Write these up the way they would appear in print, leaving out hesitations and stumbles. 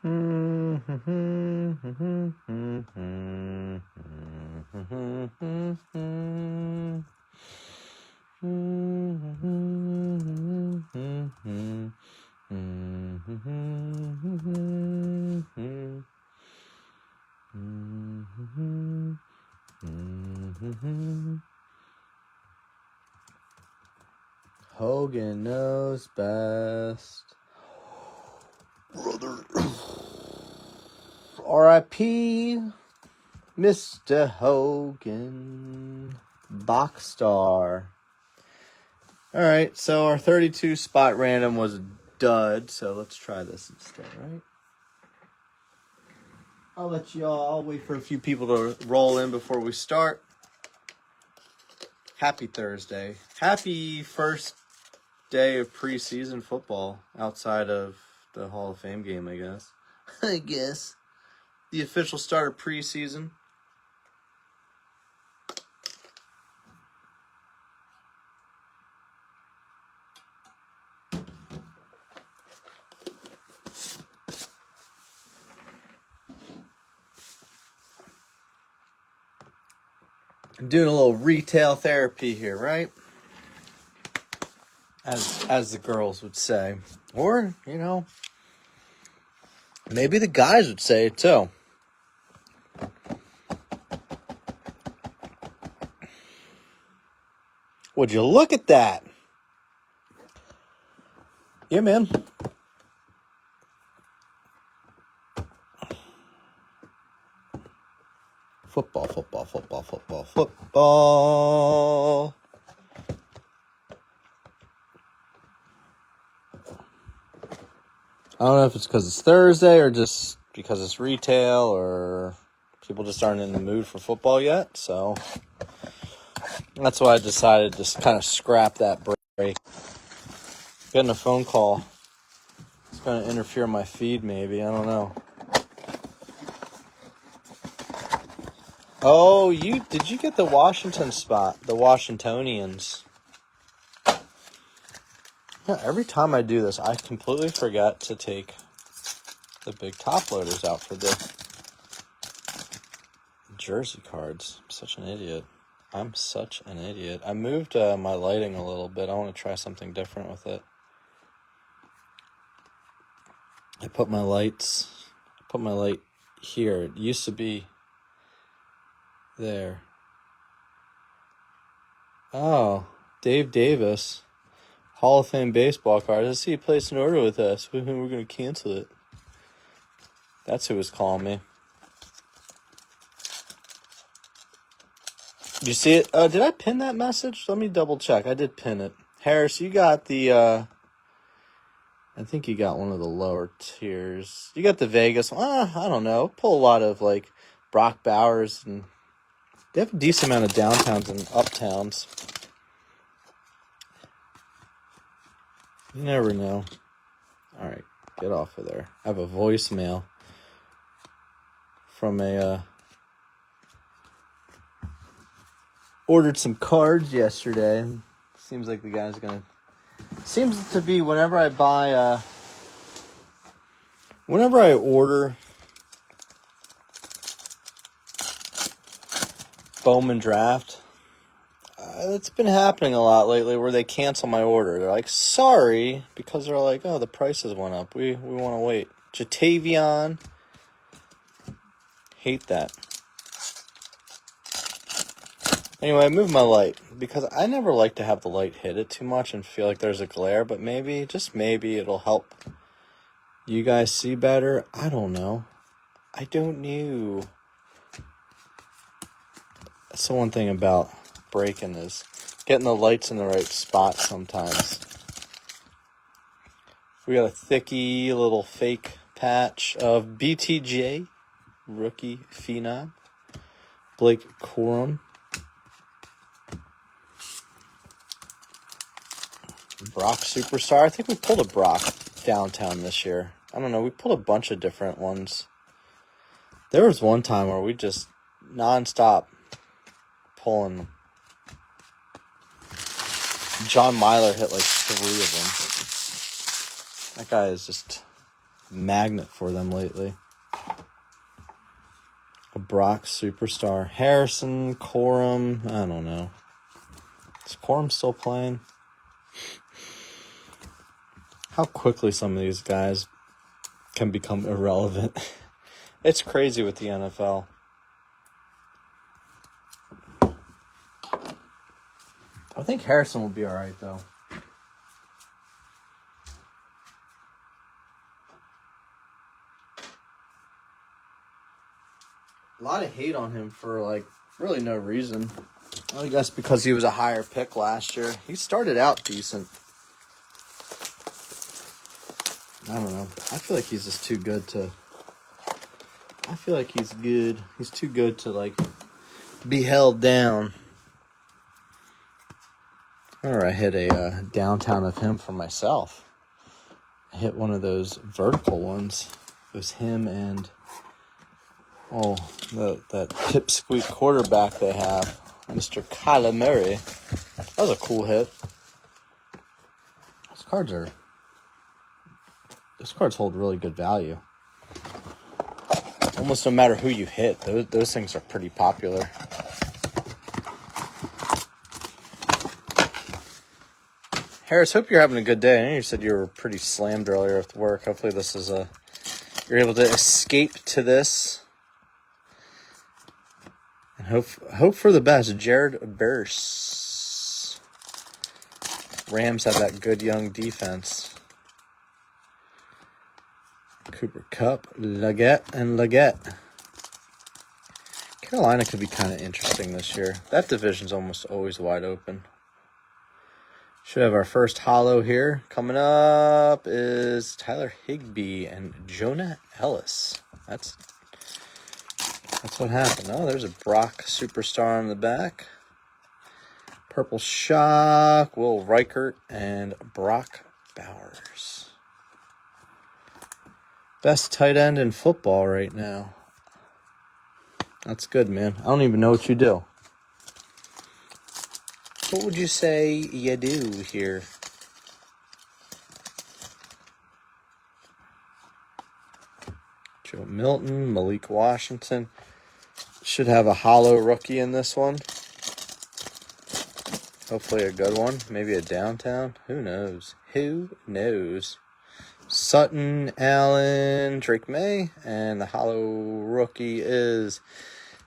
Hogan knows best. Brother. R.I.P. Mr. Hogan. Box star. Alright, so our 32 spot random was a dud, so let's try this instead, right? I'll wait for a few people to roll in before we start. Happy Thursday. Happy first day of preseason football outside of the Hall of Fame game, I guess. The official start of preseason. I'm doing a little retail therapy here, right? As the girls would say. Or, maybe the guys would say it too. Would you look at that? Yeah, man. Football. I don't know if it's because it's Thursday or just because it's retail or people just aren't in the mood for football yet. So that's why I decided to kind of scrap that break. Getting a phone call. It's going to interfere in my feed maybe. I don't know. Oh, did you get the Washington spot? The Washingtonians. Yeah, every time I do this, I completely forget to take the big top loaders out for the jersey cards. I'm such an idiot. I moved my lighting a little bit. I want to try something different with it. I put my light here. It used to be there. Oh, Dave Davis, Hall of Fame baseball card. I see he placed an order with us. We're going to cancel it. That's who was calling me. Did you see it? Did I pin that message? Let me double check. I did pin it. Harris, you got the, I think you got one of the lower tiers. You got the Vegas. I don't know. Pull a lot of, Brock Bowers, and they have a decent amount of downtowns and uptowns. You never know. All right, get off of there. I have a voicemail from a, ordered some cards yesterday. Seems like the guy's gonna... Seems to be whenever I order Bowman Draft, it's been happening a lot lately where they cancel my order. They're like, sorry, because they're like, oh, the prices went up. We want to wait. Jatavion. Hate that. Anyway, I moved my light because I never like to have the light hit it too much and feel like there's a glare, but maybe, just maybe, it'll help you guys see better. I don't know. I don't know. That's the one thing about breaking is getting the lights in the right spot sometimes. We got a thicky little fake patch of BTJ, rookie phenom, Blake Corum. Brock Superstar. I think we pulled a Brock downtown this year. I don't know. We pulled a bunch of different ones. There was one time where we just nonstop pulling them. John Myler hit 3 of them. That guy is just magnet for them lately. A Brock superstar. Harrison, Corum, I don't know. Is Corum still playing? How quickly some of these guys can become irrelevant. It's crazy with the NFL. I think Harrison will be all right, though. A lot of hate on him for, like, really no reason. I guess because he was a higher pick last year. He started out decent. I don't know. I feel like he's just too good to... I feel like he's good. He's too good to, like, be held down. Or I hit a downtown of him for myself. I hit one of those vertical ones. It was him and... Oh, that pipsqueak quarterback they have, Mr. Kyler Murray. That was a cool hit. Those cards hold really good value. Almost no matter who you hit, those things are pretty popular. Harris, hope you're having a good day. I know you said you were pretty slammed earlier with work. Hopefully this is you're able to escape to this. And hope for the best. Jared Verse. Rams have that good young defense. Cooper Kupp, Leggett. Carolina could be kind of interesting this year. That division's almost always wide open. Should have our first hollow here. Coming up is Tyler Higbee and Jonah Ellis. That's what happened. Oh, there's a Brock superstar on the back. Purple Shock, Will Reichert, and Brock Bowers. Best tight end in football right now. That's good, man. I don't even know what you do. What would you say you do here? Joe Milton, Malik Washington. Should have a hollow rookie in this one. Hopefully a good one. Maybe a downtown. Who knows? Who knows? Sutton, Allen, Drake May. And the hollow rookie is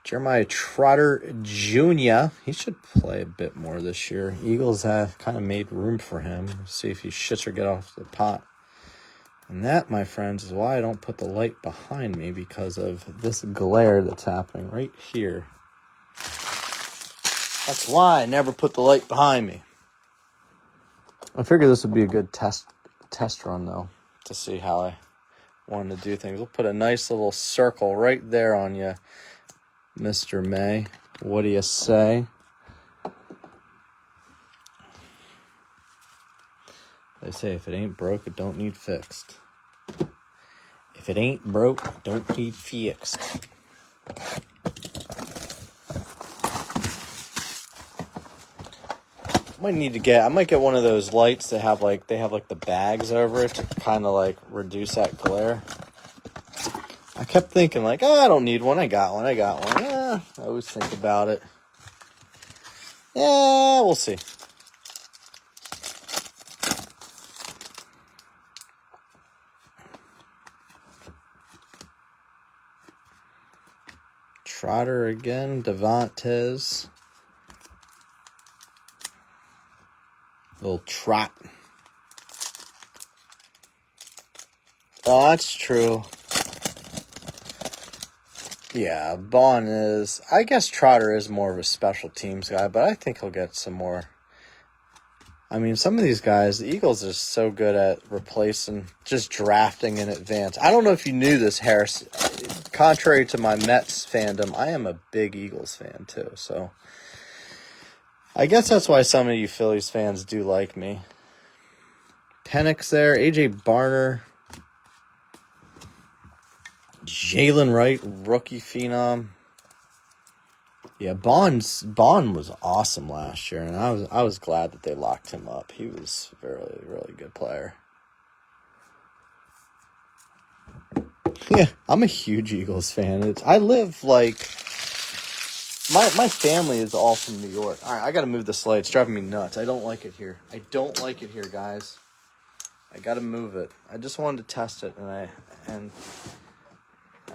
Jeremiah Trotter Jr. He should play a bit more this year. Eagles have kind of made room for him. See if he shits or get off the pot. And that, my friends, is why I don't put the light behind me, because of this glare that's happening right here. That's why I never put the light behind me. I figured this would be a good test run, though, to see how I wanted to do things. We'll put a nice little circle right there on you, Mr. May. What do you say? They say if it ain't broke, it don't need fixed. If it ain't broke, it don't need fixed. I might get one of those lights that have like the bags over it to kind of like reduce that glare. I kept thinking like, I don't need one. I got one. I always think about it. Yeah, we'll see. Trotter again, Devontae. Little trot. Oh, that's true. Yeah, Bond is... I guess Trotter is more of a special teams guy, but I think he'll get some more. I mean, some of these guys, the Eagles are so good at replacing, just drafting in advance. I don't know if you knew this, Harris. Contrary to my Mets fandom, I am a big Eagles fan, too, so... I guess that's why some of you Phillies fans do like me. Penix there, A.J. Barner, Jalen Wright, rookie phenom. Yeah, Bond was awesome last year, and I was glad that they locked him up. He was a really, really good player. Yeah, I'm a huge Eagles fan. I live like my family is all from New York. All right, I gotta move this light. It's driving me nuts. I don't like it here. I don't like it here, guys. I gotta move it. I just wanted to test it, and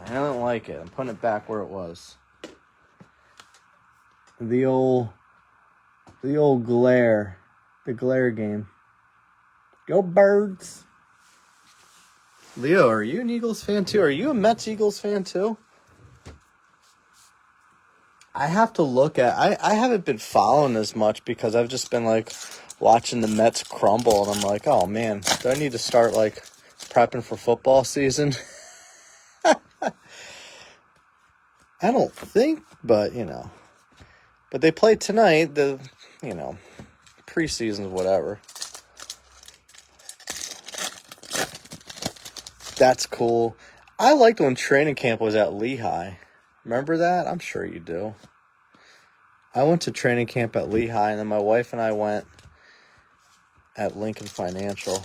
I don't like it. I'm putting it back where it was. The old glare, the glare game. Go Birds! Leo, are you an Eagles fan too? Are you a Mets Eagles fan too? I have to look at. I haven't been following as much because I've just been like watching the Mets crumble, and I'm like, oh man, do I need to start like prepping for football season? I don't think, but But they play tonight. Preseason's whatever. That's cool. I liked when training camp was at Lehigh. Remember that? I'm sure you do. I went to training camp at Lehigh, and then my wife and I went at Lincoln Financial.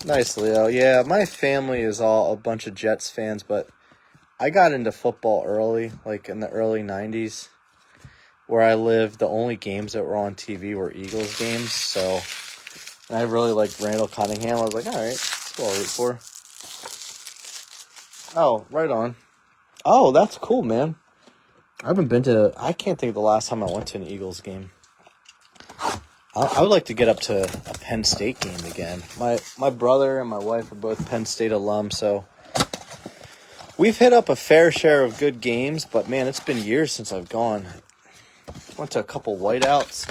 Nice, Leo. Yeah, my family is all a bunch of Jets fans, but I got into football early, like in the early 90s. Where I lived, the only games that were on TV were Eagles games, so and I really liked Randall Cunningham. I was like, all right, that's what I'll root for. Oh, right on. Oh, that's cool, man. I can't think of the last time I went to an Eagles game. I would like to get up to a Penn State game again. My brother and my wife are both Penn State alums, so we've hit up a fair share of good games, but man, it's been years since I've gone. Went to a couple whiteouts.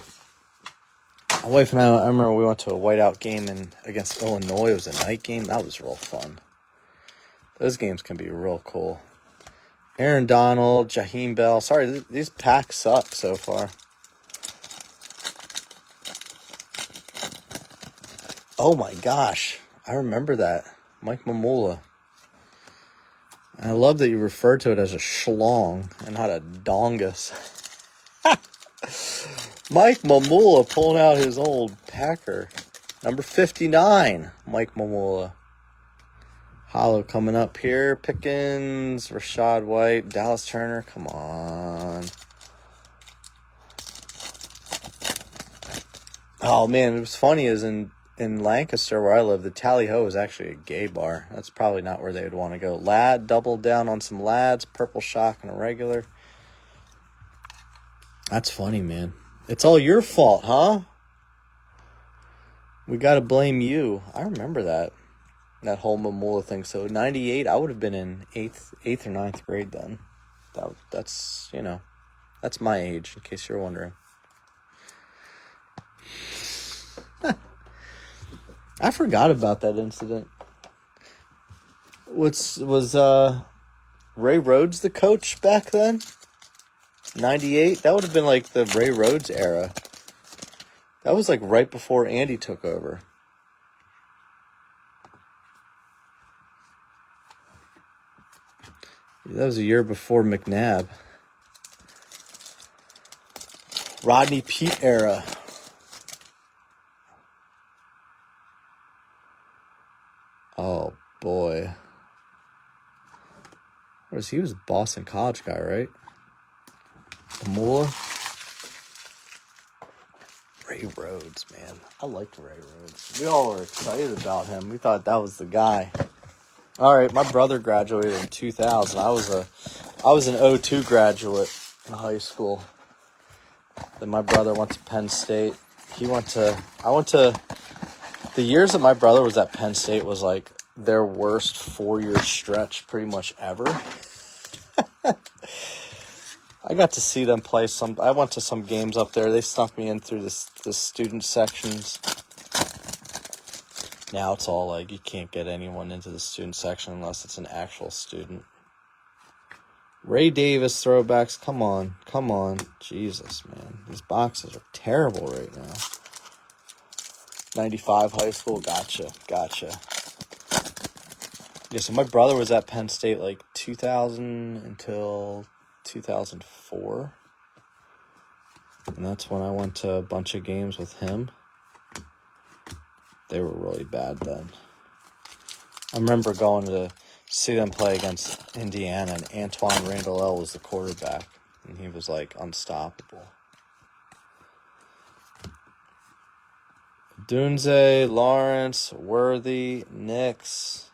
My wife and I remember we went to a whiteout game against Illinois. It was a night game. That was real fun. Those games can be real cool. Aaron Donald, Jaheim Bell. Sorry, these packs suck so far. Oh my gosh. I remember that. Mike Mamula. I love that you refer to it as a schlong and not a dongus. Mike Mamula pulling out his old Packer. Number 59, Mike Mamula. Hollow coming up here. Pickens, Rashad White, Dallas Turner. Come on. Oh, man, it was funny is in Lancaster, where I live, the Tally Ho is actually a gay bar. That's probably not where they would want to go. Lad, doubled down on some lads. Purple Shock and a regular. That's funny, man. It's all your fault, huh? We got to blame you. I remember that whole Mamula thing. So 98, I would have been in 8th or 9th grade then. That's my age, in case you're wondering. I forgot about that incident. Was Ray Rhodes the coach back then? 98? That would have been like the Ray Rhodes era. That was like right before Andy took over. That was a year before McNabb. Rodney Peete era. Oh, boy. He was a Boston College guy, right? Moore. Ray Rhodes, man. I liked Ray Rhodes. We all were excited about him. We thought that was the guy. All right, my brother graduated in 2000. I was an 02 graduate in high school. Then my brother went to Penn State. The years that my brother was at Penn State was like their worst 4-year stretch pretty much ever. I got to see them play I went to some games up there. They snuck me in through the student sections. Now it's all like you can't get anyone into the student section unless it's an actual student. Ray Davis throwbacks. Come on. Jesus, man. These boxes are terrible right now. 95 high school. Gotcha. Yeah, so my brother was at Penn State like 2000 until 2004. And that's when I went to a bunch of games with him. They were really bad then. I remember going to see them play against Indiana, and Antoine Randall was the quarterback, and he was like unstoppable. Dunze, Lawrence, Worthy, Nix.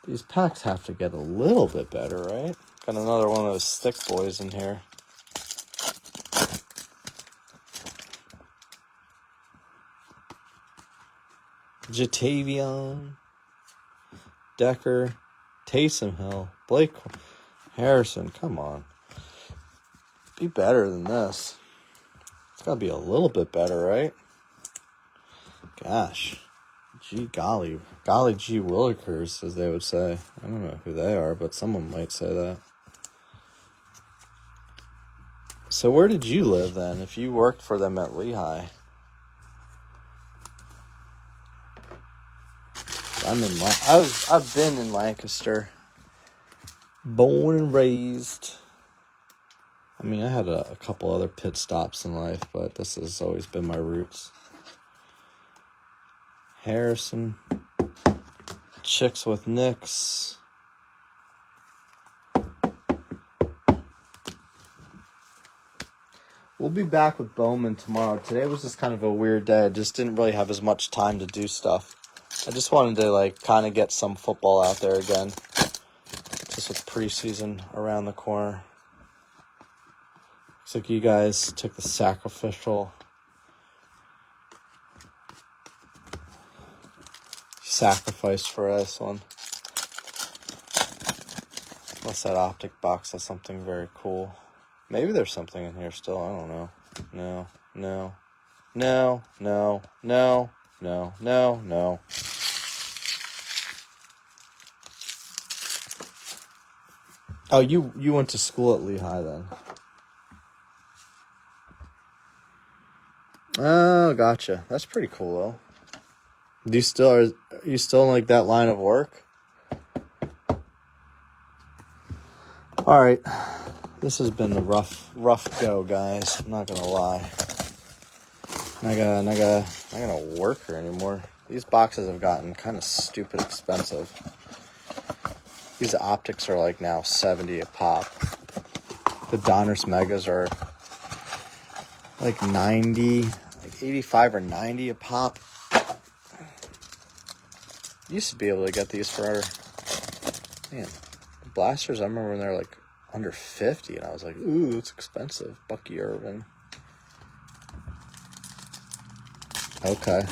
These packs have to get a little bit better, right? Got another one of those thick boys in here. Jatavion, Decker, Taysom Hill, Blake Harrison. Come on. Be better than this. It's got to be a little bit better, right? Gosh. Gee golly. Golly gee willikers, as they would say. I don't know who they are, but someone might say that. So where did you live then, if you worked for them at Lehigh? I've been in Lancaster. Born and raised. I mean, I had a couple other pit stops in life, but this has always been my roots. Harrison. Chicks with Nix. We'll be back with Bowman tomorrow. Today was just kind of a weird day. I just didn't really have as much time to do stuff. I just wanted to, kind of get some football out there again. Just with preseason around the corner. Looks like you guys took the sacrificial sacrifice for this one. Unless that optic box has something very cool. Maybe there's something in here still. I don't know. No. Oh, you went to school at Lehigh then. Oh, gotcha. That's pretty cool though. Are you still in that line of work? All right. This has been a rough go, guys. I'm not gonna lie. I'm not gonna work here anymore. These boxes have gotten kind of stupid expensive. These optics are now $70 a pop. The Donruss Megas are 90, 85 or 90 a pop. Used to be able to get these for, the blasters. I remember when they were under 50, and I was like, ooh, it's expensive. Bucky Irvin. Okay.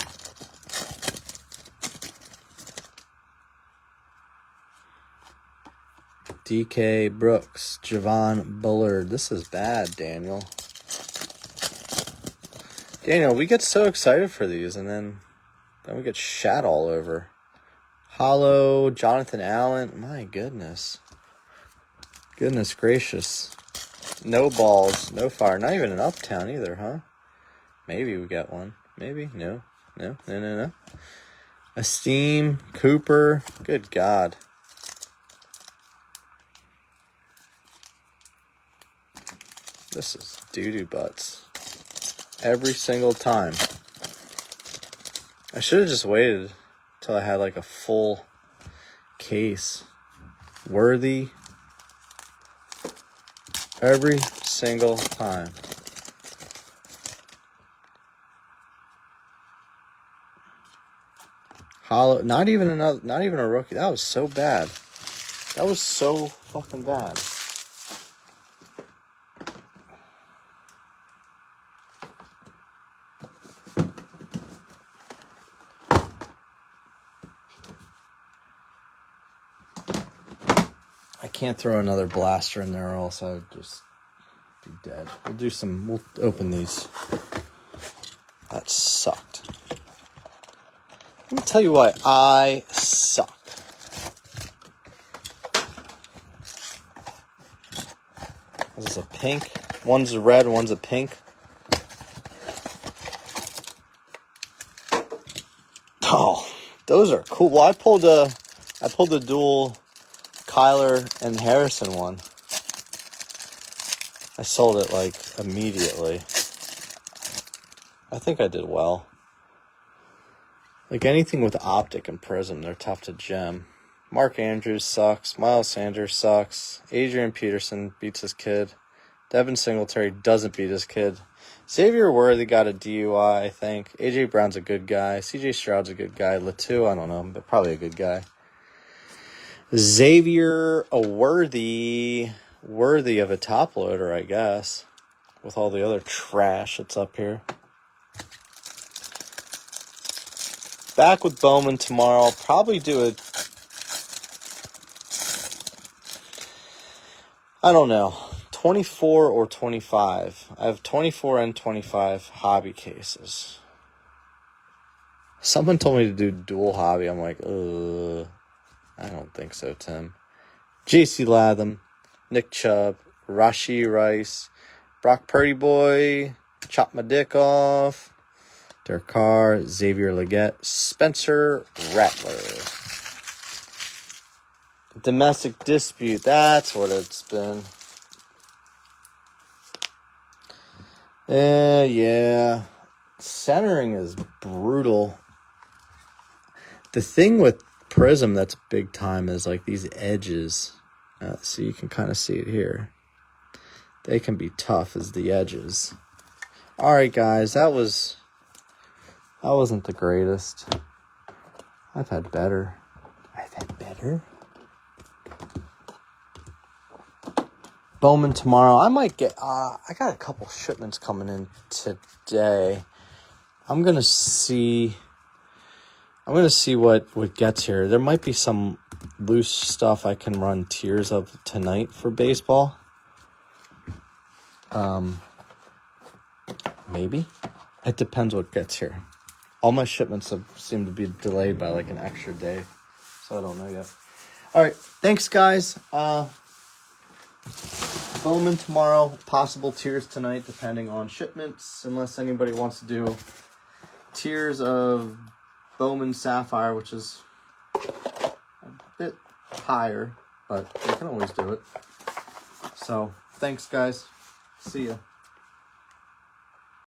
DK Brooks, Javon Bullard. This is bad, Daniel. Daniel, we get so excited for these, and then we get shat all over. Hollow, Jonathan Allen. My goodness. Goodness gracious. No balls, no fire. Not even an Uptown either, huh? Maybe we get one. Maybe. No. Esteem, Cooper. Good God. This is doo-doo butts. Every single time. I should have just waited till I had a full case. Worthy. Every single time. Hollow. Not even a rookie. That was so bad. That was so fucking bad. I can't throw another blaster in there or else I would just be dead. We'll open these. That sucked. Let me tell you why I suck. This is a pink. One's a red, one's a pink. Oh, those are cool. Well, I pulled a dual Kyler and Harrison one. I sold it immediately. I think I did well. Like anything with optic and prism, they're tough to gem. Mark Andrews sucks. Miles Sanders sucks. Adrian Peterson beats his kid. Devin Singletary doesn't beat his kid. Xavier Worthy got a DUI, I think. A.J. Brown's a good guy. C.J. Stroud's a good guy. Latu, I don't know, but probably a good guy. Xavier worthy of a top loader, I guess, with all the other trash that's up here. Back with Bowman tomorrow. I'll probably do I don't know, 24 or 25. I have 24 and 25 hobby cases. Someone told me to do dual hobby. I'm like, I don't think so, Tim. J.C. Latham, Nick Chubb, Rashee Rice, Brock Purdy Boy, Chop My Dick Off, Derek Carr, Xavier Legette, Spencer Rattler. Domestic dispute, that's what it's been. Yeah. Centering is brutal. The thing with Prism that's big time is like these edges. So you can kind of see it here. They can be tough as the edges. All right, guys, that wasn't the greatest. I've had better. Bowman tomorrow. I might get. I got a couple shipments coming in today. I'm gonna see what gets here. There might be some loose stuff I can run tiers of tonight for baseball. Maybe. It depends what gets here. All my shipments seem to be delayed by like an extra day, so I don't know yet. All right, thanks, guys. Bowman tomorrow, possible tiers tonight, depending on shipments, unless anybody wants to do tiers of Bowman Sapphire, which is a bit higher, but you can always do it. So, thanks, guys. See ya.